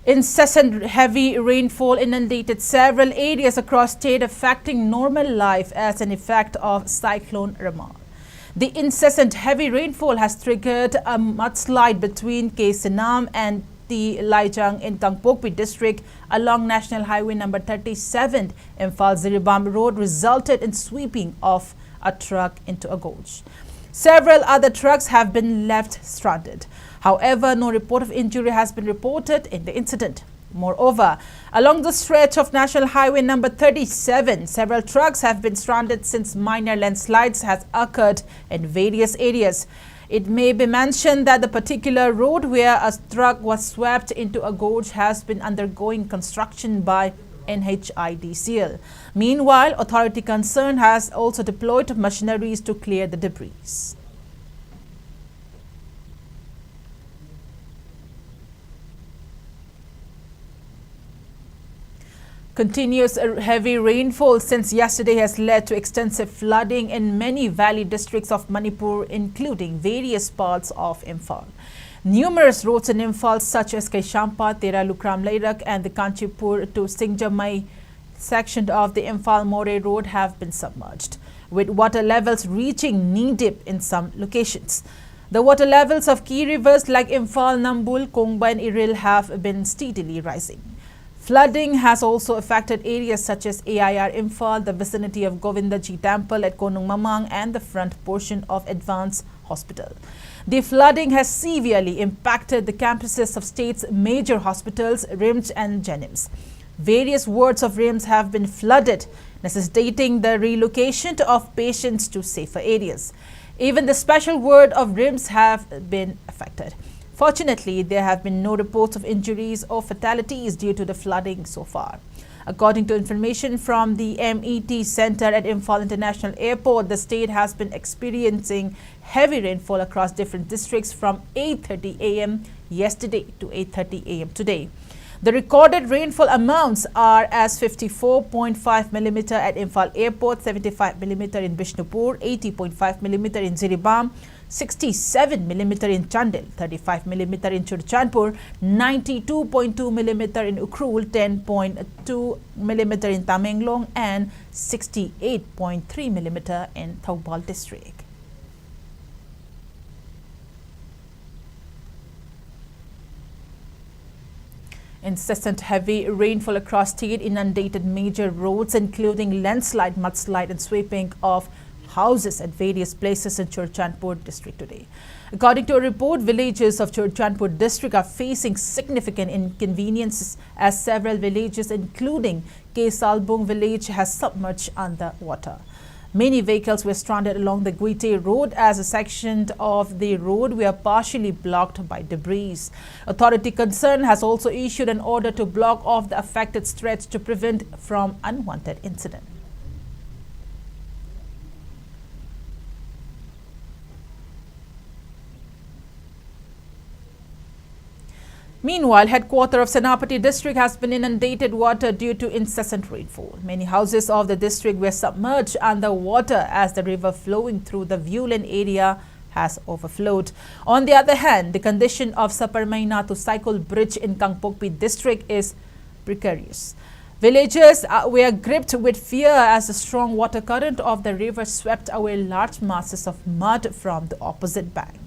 Incessant heavy rainfall inundated several areas across state, affecting normal life as an effect of Cyclone Remal. The incessant heavy rainfall has triggered a mudslide between Kesinam and the Laijang in Kangpokpi district along National Highway number 37 Imphal Ziribam Road, resulted in sweeping of a truck into a gorge. Several other trucks have been left stranded. However, no report of injury has been reported in the incident. Moreover, along the stretch of National Highway number 37, several trucks have been stranded since minor landslides has occurred in various areas. It may be mentioned that the particular road where a truck was swept into a gorge has been undergoing construction by NH-37. Meanwhile, authority concerned has also deployed machineries to clear the debris. Continuous heavy rainfall since yesterday has led to extensive flooding in many valley districts of Manipur, including various parts of Imphal. Numerous roads in Imphal, such as Kaishampa, Tera Lukram Lairak and the Kanchipur to Singjamai section of the Imphal More Road have been submerged, with water levels reaching knee-deep in some locations. The water levels of key rivers like Imphal, Nambul, Kongba and Iril have been steadily rising. Flooding has also affected areas such as AIR Imphal, the vicinity of Govindaji Temple at Konung Mamang and the front portion of Advanced Hospital. The flooding has severely impacted the campuses of state's major hospitals, RIMS and Jenims. Various wards of RIMS have been flooded, necessitating the relocation of patients to safer areas. Even the special ward of RIMS have been affected. Fortunately, there have been no reports of injuries or fatalities due to the flooding so far. According to information from the MET Center at Imphal International Airport, the state has been experiencing heavy rainfall across different districts from 8:30 a.m. yesterday to 8:30 a.m. today. The recorded rainfall amounts are as 54.5 mm at Imphal Airport, 75 mm in Bishnupur, 80.5 mm in Ziribam, 67 mm in Chandel, 35 mm in Churchanpur, 92.2 mm in Ukhrul, 10.2 mm in Tamenglong and 68.3 mm in Thoubal district. Incessant heavy rainfall across state inundated major roads, including landslide, mudslide and sweeping of houses at various places in Churchanpur district today. According to a report, villages of Churchanpur district are facing significant inconveniences as several villages, including Kesalbung village, has submerged under water. Many vehicles were stranded along the Guite road as a section of the road were partially blocked by debris. Authority concerned has also issued an order to block off the affected stretch to prevent from unwanted incident. Meanwhile, headquarters of Senapati district has been inundated water due to incessant rainfall. Many houses of the district were submerged under water as the river flowing through the viewland area has overflowed. On the other hand, the condition of Saparmaina to Cycle Bridge in Kangpokpi district is precarious. Villagers were gripped with fear as the strong water current of the river swept away large masses of mud from the opposite bank.